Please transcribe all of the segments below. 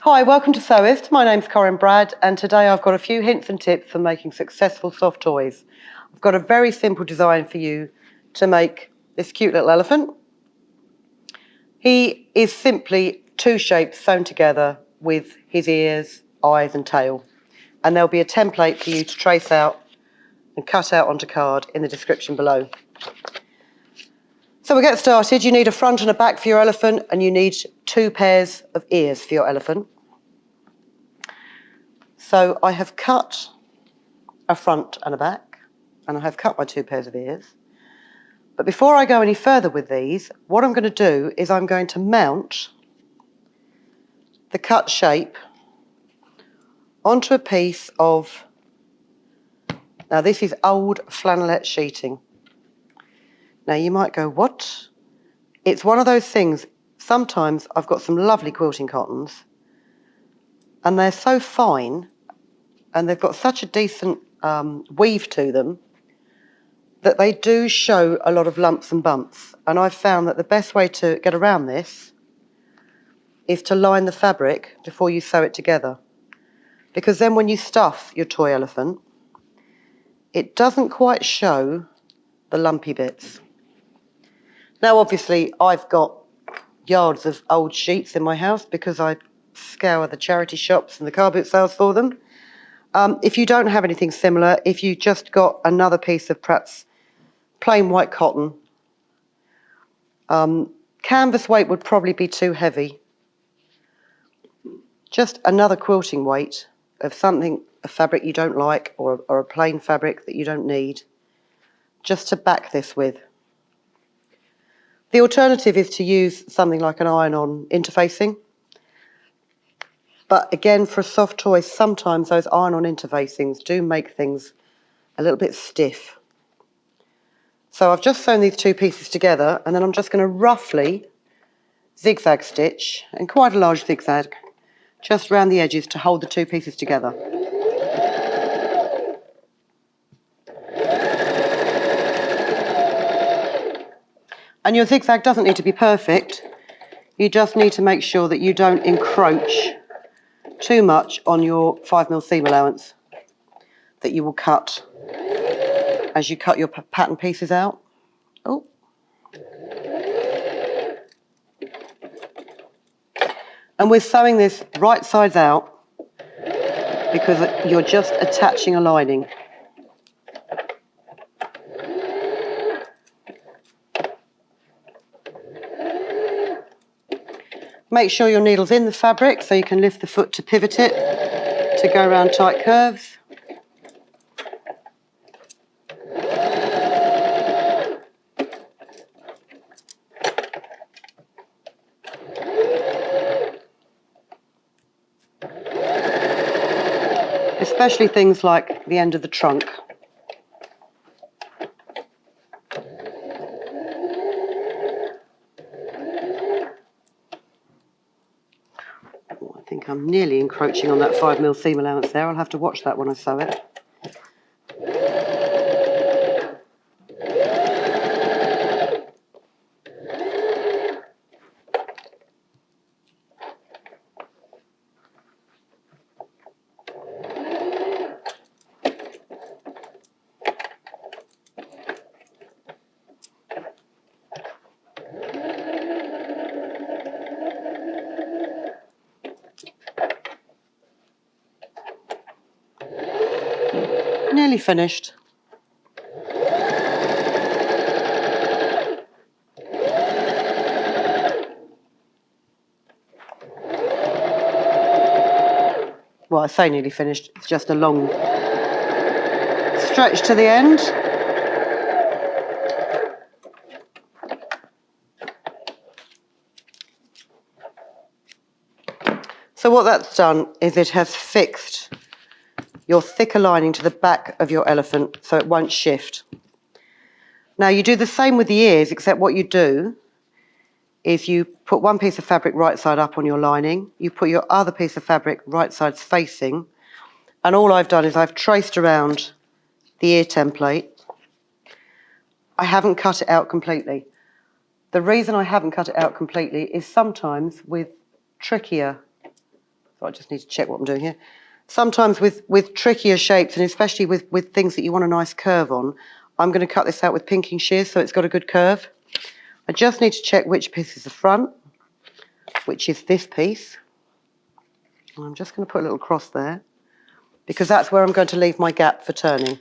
Hi, welcome to Sewist. My name's Corinne Brad, and today I've got a few hints and tips for making successful soft toys. I've got a very simple design for you to make this cute little elephant. He is simply two shapes sewn together with his ears, eyes and tail. And there'll be a template for you to trace out and cut out onto card in the description below. So we'll get started. You need a front and a back for your elephant, and you need two pairs of ears for your elephant. So I have cut a front and a back, and I have cut my two pairs of ears. But before I go any further with these, what I'm going to do is I'm going to mount the cut shape onto a piece of, now this is old flannelette sheeting. Now you might go, what? It's one of those things, sometimes I've got some lovely quilting cottons and they're so fine and they've got such a decent weave to them that they do show a lot of lumps and bumps. And I've found that the best way to get around this is to line the fabric before you sew it together. Because then when you stuff your toy elephant, it doesn't quite show the lumpy bits. Now obviously I've got yards of old sheets in my house because I scour the charity shops and the car boot sales for them. If you don't have anything similar, if you just got another piece of perhaps plain white cotton, canvas weight would probably be too heavy. Just another quilting weight of something, a fabric you don't like or a plain fabric that you don't need, just to back this with. The alternative is to use something like an iron-on interfacing. But again, for a soft toy, sometimes those iron-on interfacings do make things a little bit stiff. So I've just sewn these two pieces together, and then I'm just going to roughly zigzag stitch, and quite a large zigzag, just around the edges to hold the two pieces together. And your zigzag doesn't need to be perfect. You just need to make sure that you don't encroach too much on your 5mm seam allowance that you will cut as you cut your pattern pieces out. Oh. And we're sewing this right sides out because you're just attaching a lining. Make sure your needle's in the fabric so you can lift the foot to pivot it, to go around tight curves. Especially things like the end of the trunk. I think I'm nearly encroaching on that 5mm seam allowance there. I'll have to watch that when I sew it. Nearly finished. Well, I say nearly finished, it's just a long stretch to the end. So what that's done is it has fixed your thicker lining to the back of your elephant so it won't shift. Now you do the same with the ears, except what you do is you put one piece of fabric right side up on your lining, you put your other piece of fabric right sides facing, and all I've done is I've traced around the ear template. I haven't cut it out completely. The reason I haven't cut it out completely is sometimes with trickier So I just need to check what I'm doing here. Sometimes with trickier shapes, and especially with things that you want a nice curve on, I'm going to cut this out with pinking shears so it's got a good curve. I just need to check which piece is the front, which is this piece. And I'm just going to put a little cross there because that's where I'm going to leave my gap for turning.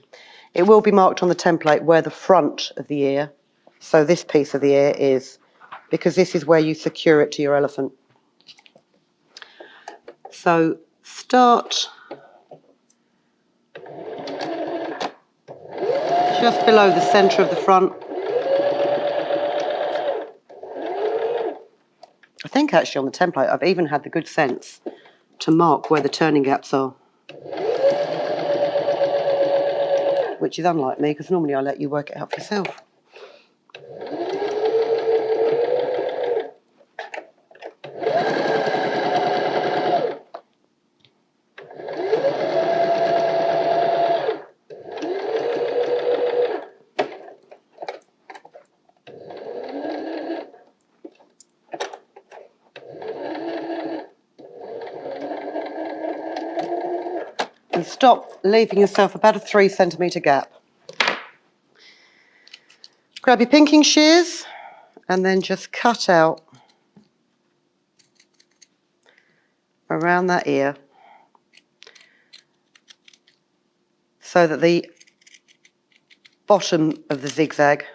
It will be marked on the template where the front of the ear, so this piece of the ear is, because this is where you secure it to your elephant. So start just below the centre of the front. I think actually on the template I've even had the good sense to mark where the turning gaps are, which is unlike me because normally I let you work it out for yourself. And stop, leaving yourself about a 3 centimetre gap. Grab your pinking shears and then just cut out around that ear so that the bottom of the zigzag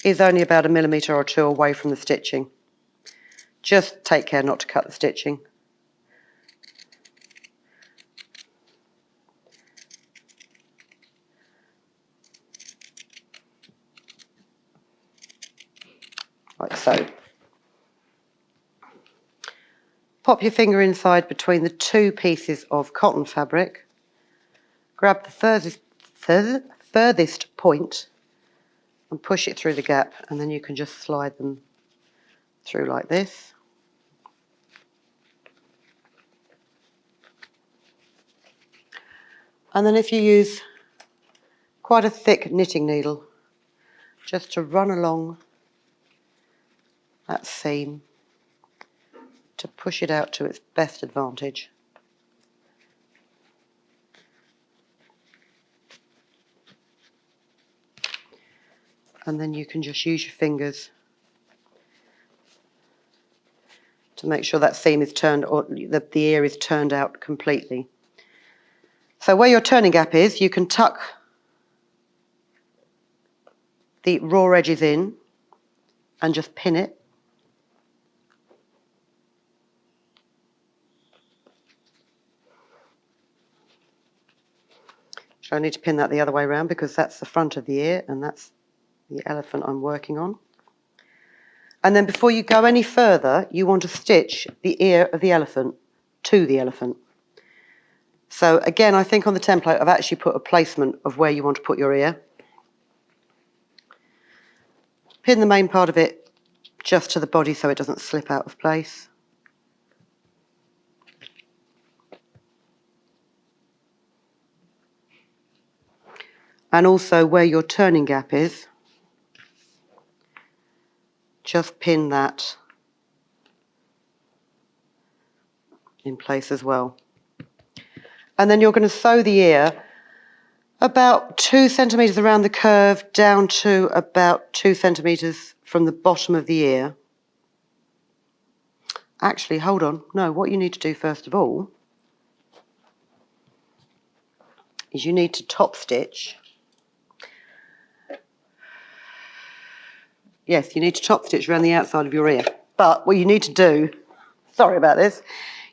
is only about 1 millimetre or 2 away from the stitching. Just take care not to cut the stitching. Like so. Pop your finger inside between the 2 pieces of cotton fabric. Grab the furthest point and push it through the gap, and then you can just slide them through like this. And then if you use quite a thick knitting needle, just to run along that seam to push it out to its best advantage. And then you can just use your fingers to make sure that seam is turned, or the ear is turned out completely. So where your turning gap is, you can tuck the raw edges in and just pin it. So I need to pin that the other way around because that's the front of the ear and that's the elephant I'm working on. And then before you go any further, you want to stitch the ear of the elephant to the elephant. So again, I think on the template I've actually put a placement of where you want to put your ear. Pin the main part of it just to the body so it doesn't slip out of place. And also where your turning gap is, just pin that in place as well. And then you're going to sew the ear about 2 centimetres around the curve down to about 2 centimetres from the bottom of the ear. Actually, hold on. No, what you need to do first of all is you need to top stitch. Yes, you need to top stitch around the outside of your ear. But what you need to do, sorry about this,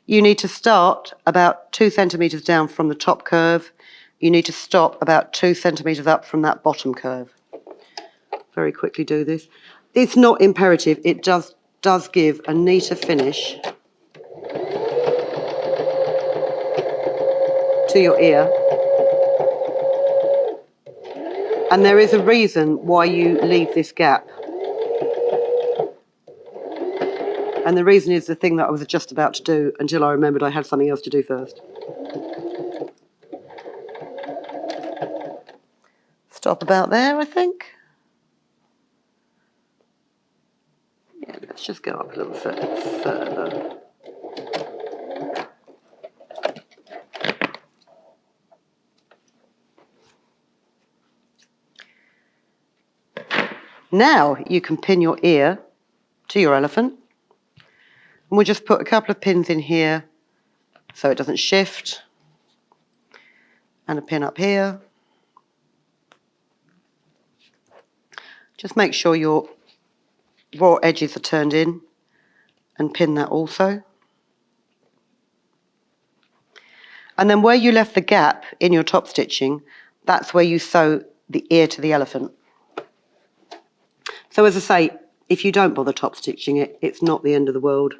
you need to start about 2 centimetres down from the top curve. You need to stop about 2 centimetres up from that bottom curve. Very quickly do this. It's not imperative, it does give a neater finish to your ear. And there is a reason why you leave this gap. And the reason is the thing that I was just about to do until I remembered I had something else to do first. Stop about there, I think. Yeah, let's just go up a little further. Now you can pin your ear to your elephant. And we'll just put a couple of pins in here so it doesn't shift. And a pin up here. Just make sure your raw edges are turned in and pin that also. And then where you left the gap in your top stitching, that's where you sew the ear to the elephant. So as I say, if you don't bother top stitching it, it's not the end of the world.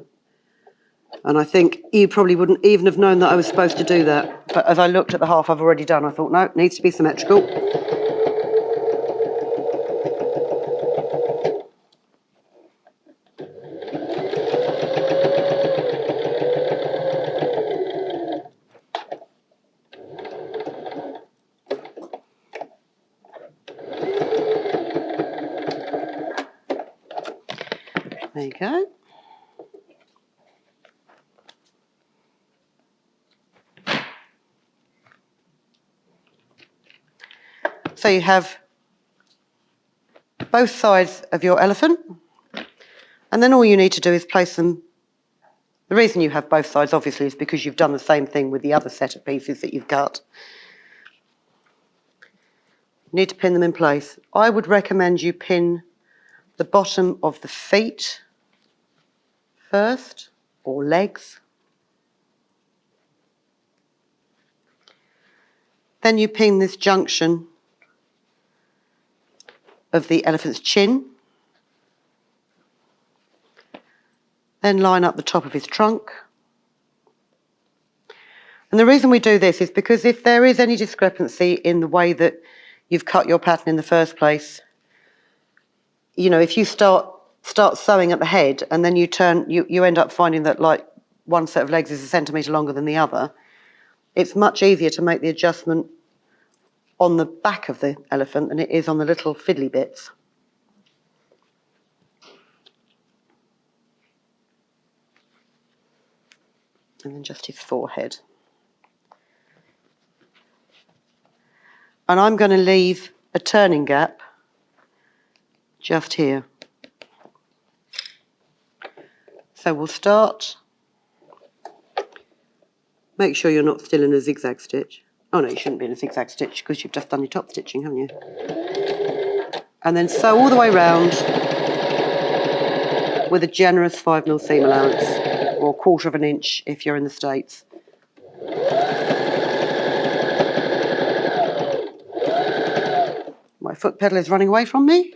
And I think you probably wouldn't even have known that I was supposed to do that. But as I looked at the half I've already done, I thought, no, it needs to be symmetrical. There you go. So you have both sides of your elephant, and then all you need to do is place them. The reason you have both sides, obviously, is because you've done the same thing with the other set of pieces that you've cut. You need to pin them in place. I would recommend you pin the bottom of the feet first, or legs. Then you pin this junction of the elephant's chin. Then line up the top of his trunk. And the reason we do this is because if there is any discrepancy in the way that you've cut your pattern in the first place, you know, if you start sewing at the head and then you end up finding that like one set of legs is a centimetre longer than the other, it's much easier to make the adjustment on the back of the elephant than it is on the little fiddly bits. And then just his forehead. And I'm going to leave a turning gap just here. So we'll start. Make sure you're not still in a zigzag stitch. Oh no, you shouldn't be in a zigzag stitch because you've just done your top stitching, haven't you? And then sew all the way round with a generous 5mm seam allowance, or 1/4 of an inch if you're in the States. My foot pedal is running away from me.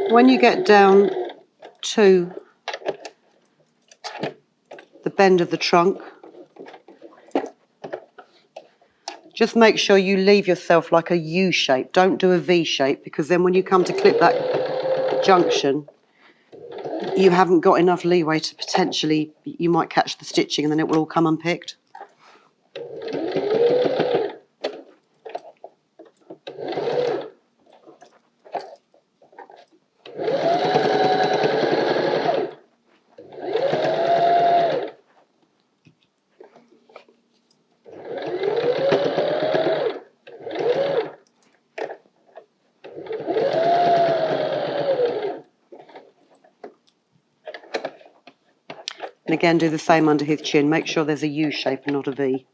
When you get down to the bend of the trunk, just make sure you leave yourself like a U shape. Don't do a V shape, because then when you come to clip that junction, you haven't got enough leeway to potentially, you might catch the stitching and then it will all come unpicked. And again, do the same under his chin. Make sure there's a U shape and not a V.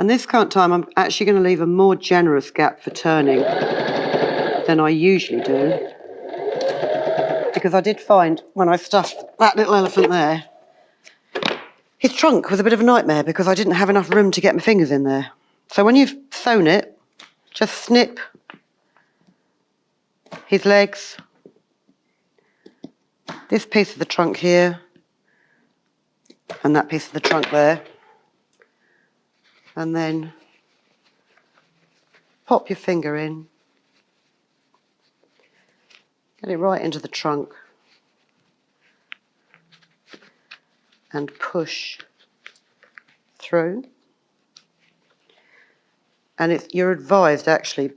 And this current time I'm actually going to leave a more generous gap for turning than I usually do, because I did find when I stuffed that little elephant there, his trunk was a bit of a nightmare because I didn't have enough room to get my fingers in there. So when you've sewn it, just snip his legs, this piece of the trunk here, and that piece of the trunk there, and then pop your finger in, get it right into the trunk, and push through. And you're advised, actually,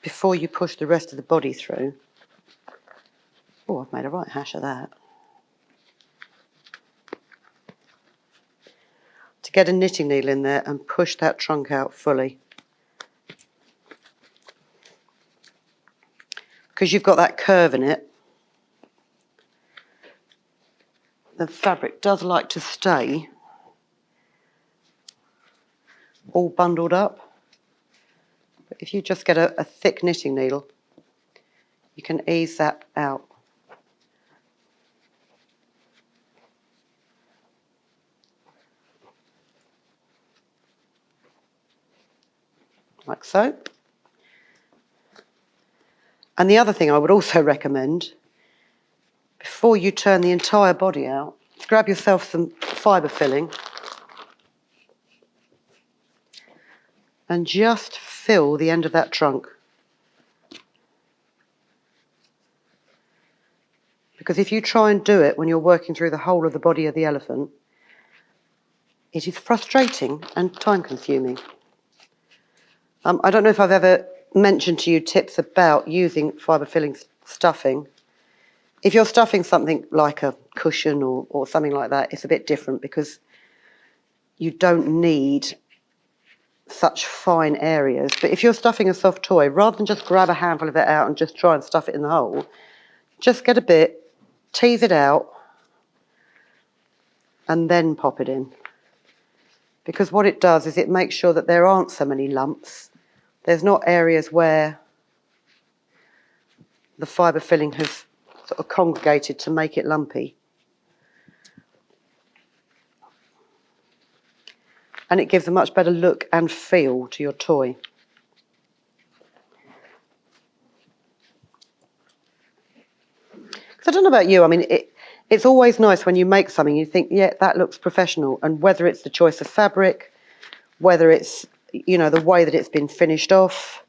before you push the rest of the body through. Oh, I've made a right hash of that. To get a knitting needle in there and push that trunk out fully. Because you've got that curve in it, the fabric does like to stay all bundled up. But if you just get a thick knitting needle, you can ease that out. Like so. And the other thing I would also recommend, before you turn the entire body out, grab yourself some fibre filling and just fill the end of that trunk. Because if you try and do it when you're working through the whole of the body of the elephant, it is frustrating and time-consuming. I don't know if I've ever mentioned to you tips about using fibre filling stuffing. If you're stuffing something like a cushion or something like that, it's a bit different because you don't need such fine areas. But if you're stuffing a soft toy, rather than just grab a handful of it out and just try and stuff it in the hole, just get a bit, tease it out, and then pop it in. Because what it does is it makes sure that there aren't so many lumps. There's not areas where the fibre filling has sort of congregated to make it lumpy. And it gives a much better look and feel to your toy. Because I don't know about you, I mean, it's always nice when you make something, you think, yeah, that looks professional. And whether it's the choice of fabric, whether it's, you know, the way that it's been finished off.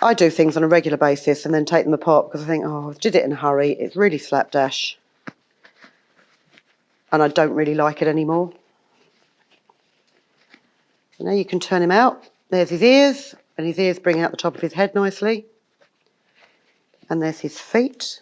I do things on a regular basis and then take them apart because I think, oh, I did it in a hurry. It's really slapdash. And I don't really like it anymore. So now you can turn him out. There's his ears, and his ears bring out the top of his head nicely. And there's his feet.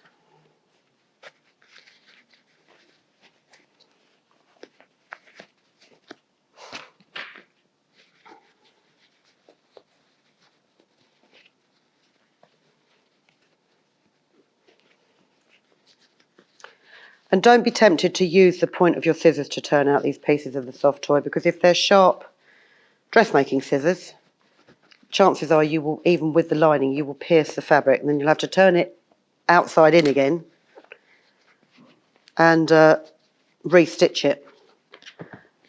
And don't be tempted to use the point of your scissors to turn out these pieces of the soft toy, because if they're sharp dressmaking scissors, chances are you will, even with the lining, you will pierce the fabric, and then you'll have to turn it outside in again and re-stitch it.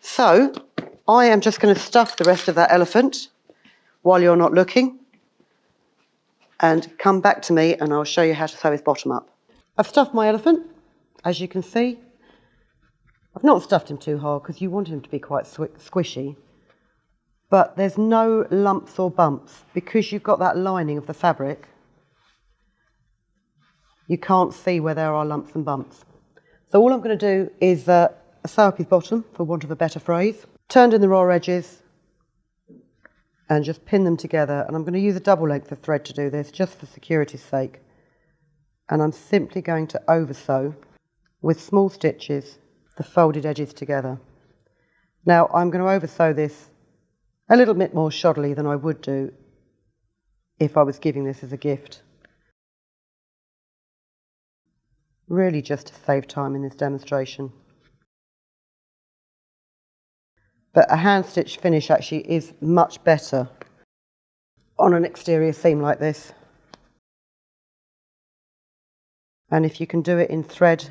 So I am just going to stuff the rest of that elephant while you're not looking, and come back to me and I'll show you how to sew his bottom up. I've stuffed my elephant, as you can see. I've not stuffed him too hard because you want him to be quite squishy, but there's no lumps or bumps because you've got that lining of the fabric. You can't see where there are lumps and bumps. So all I'm going to do is sew up his bottom, for want of a better phrase, turned in the raw edges, and just pin them together. And I'm going to use a double length of thread to do this, just for security's sake. And I'm simply going to over sew with small stitches the folded edges together. Now I'm going to over sew this a little bit more shoddily than I would do if I was giving this as a gift. Really just to save time in this demonstration. But a hand stitch finish actually is much better on an exterior seam like this. And if you can do it in thread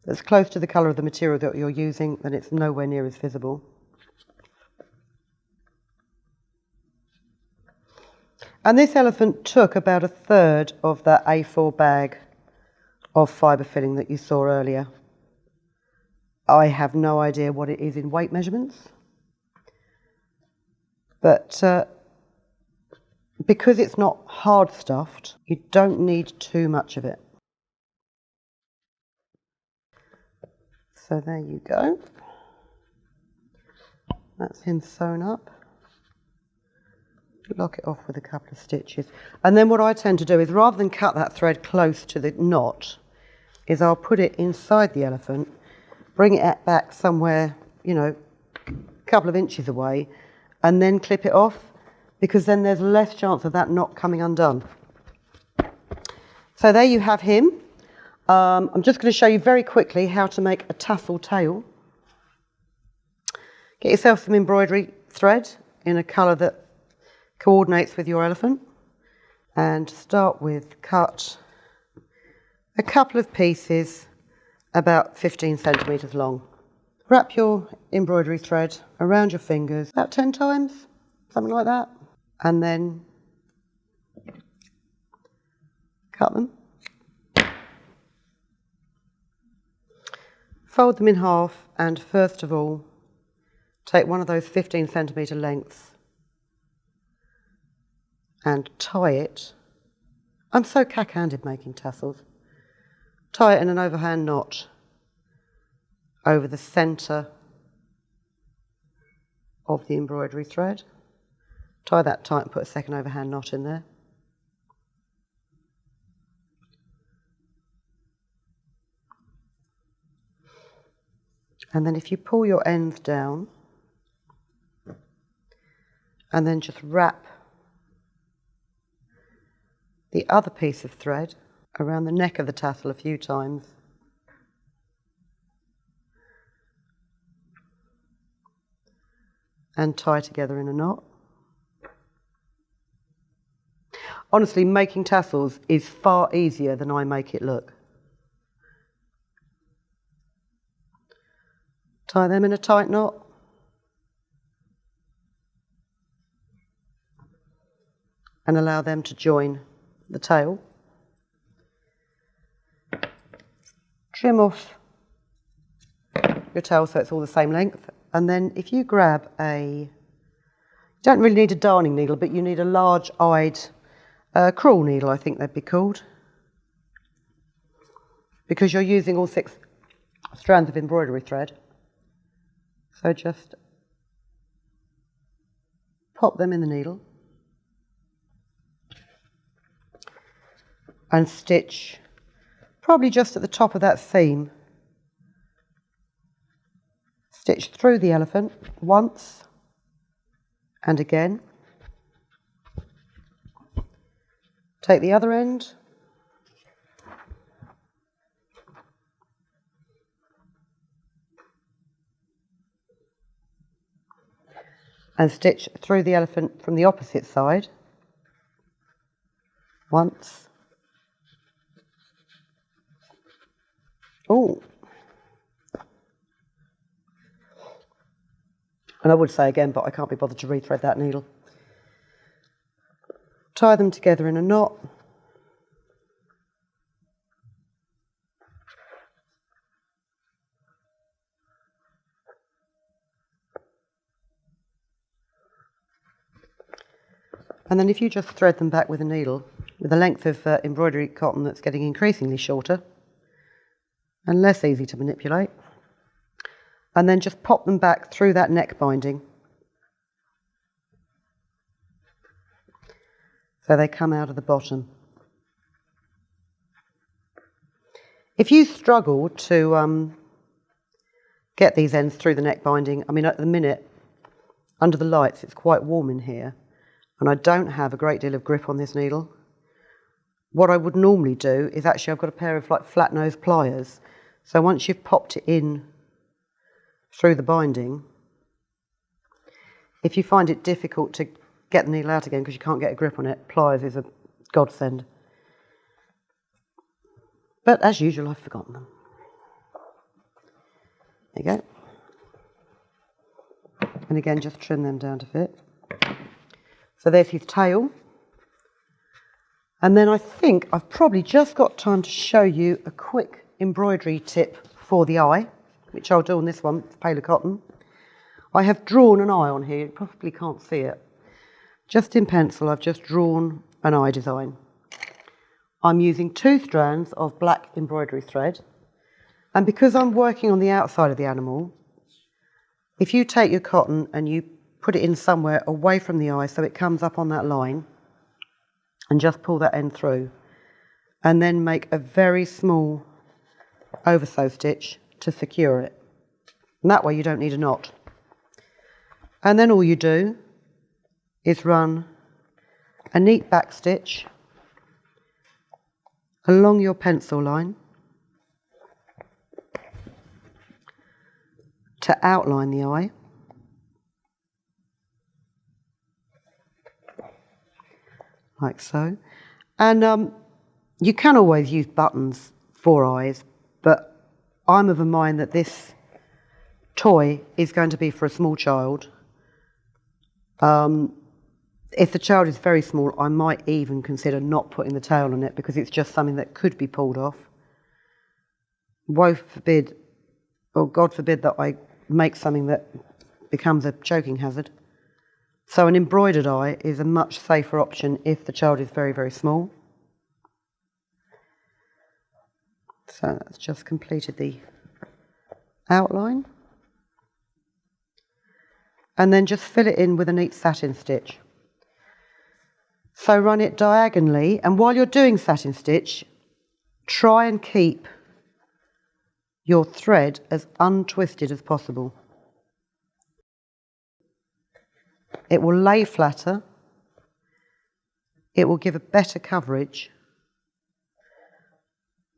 that's close to the colour of the material that you're using, then it's nowhere near as visible. And this elephant took about a third of that A4 bag of fibre filling that you saw earlier. I have no idea what it is in weight measurements, but because it's not hard stuffed, you don't need too much of it. So there you go. That's him sewn up. Lock it off with a couple of stitches. And then what I tend to do is, rather than cut that thread close to the knot, is I'll put it inside the elephant, bring it back somewhere, you know, a couple of inches away, and then clip it off, because then there's less chance of that knot coming undone. So there you have him. I'm just going to show you very quickly how to make a tassel tail. Get yourself some embroidery thread in a colour that coordinates with your elephant, and start with cut a couple of pieces about 15 centimetres long. Wrap your embroidery thread around your fingers about 10 times, something like that, and then cut them. Fold them in half, and first of all, take one of those 15 centimetre lengths and tie it. I'm so cack-handed making tassels. Tie it in an overhand knot over the centre of the embroidery thread. Tie that tight and put a second overhand knot in there. And then if you pull your ends down and then just wrap the other piece of thread around the neck of the tassel a few times, and tie together in a knot. Honestly, making tassels is far easier than I make it look. Tie them in a tight knot. And allow them to join the tail. Trim off your tail so it's all the same length. And then if you grab you don't really need a darning needle, but you need a large-eyed crawl needle, I think they'd be called, because you're using all 6 strands of embroidery thread. So just pop them in the needle and stitch probably just at the top of that seam. Stitch through the elephant once and again. Take the other end and stitch through the elephant from the opposite side once. Oh, and I would say again, but I can't be bothered to rethread that needle. Tie them together in a knot. And then if you just thread them back with a needle, with a length of embroidery cotton that's getting increasingly shorter and less easy to manipulate, and then just pop them back through that neck binding so they come out of the bottom. If you struggle to get these ends through the neck binding, I mean, at the minute, under the lights, it's quite warm in here, and I don't have a great deal of grip on this needle. What I would normally do is actually, I've got a pair of like flat nose pliers, so once you've popped it in through the binding, If you find it difficult to get the needle out again because you can't get a grip on it, pliers is a godsend. But as usual, I've forgotten them. There you go. And again, just trim them down to fit. So there's his tail. And then I think I've probably just got time to show you a quick embroidery tip for the eye, which I'll do on this one, it's paler cotton. I have drawn an eye on here, you probably can't see it. Just in pencil, I've just drawn an eye design. I'm using 2 strands of black embroidery thread, and because I'm working on the outside of the animal, if you take your cotton and you put it in somewhere away from the eye so it comes up on that line, and just pull that end through, and then make a very small oversew stitch to secure it. And that way you don't need a knot. And then all you do is run a neat back stitch along your pencil line to outline the eye. Like so. And you can always use buttons for eyes, but I'm of a mind that this toy is going to be for a small child. If the child is very small, I might even consider not putting the tail on it because it's just something that could be pulled off. Woe forbid, or God forbid, that I make something that becomes a choking hazard. So an embroidered eye is a much safer option if the child is very, very small. So that's just completed the outline. And then just fill it in with a neat satin stitch. So run it diagonally, and while you're doing satin stitch, try and keep your thread as untwisted as possible. It will lay flatter, it will give a better coverage,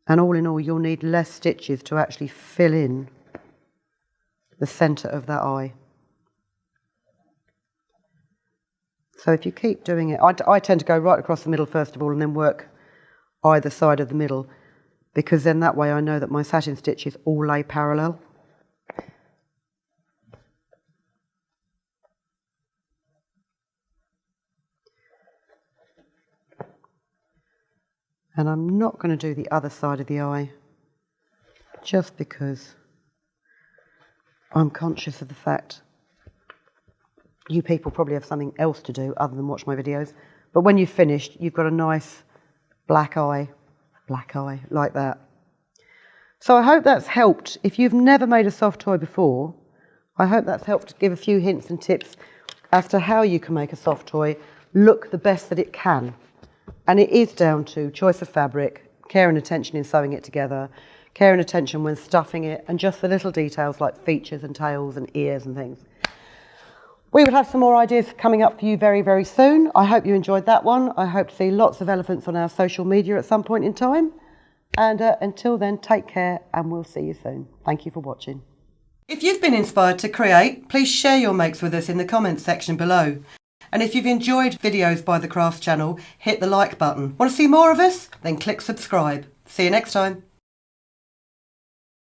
and all in all you'll need less stitches to actually fill in the centre of that eye. So if you keep doing it, I tend to go right across the middle first of all and then work either side of the middle, because then that way I know that my satin stitches all lay parallel. And I'm not going to do the other side of the eye, just because I'm conscious of the fact you people probably have something else to do other than watch my videos. But when you've finished, you've got a nice black eye like that. So I hope that's helped. If you've never made a soft toy before, I hope that's helped give a few hints and tips as to how you can make a soft toy look the best that it can. And it is down to choice of fabric, care and attention in sewing it together, care and attention when stuffing it, and just the little details like features and tails and ears and things. We will have some more ideas coming up for you very, very soon. I hope you enjoyed that one. I hope to see lots of elephants on our social media at some point in time. And until then, take care and we'll see you soon. Thank you for watching. If you've been inspired to create, please share your makes with us in the comments section below. And if you've enjoyed videos by the Crafts channel, hit the like button. Want to see more of us? Then click subscribe. See you next time.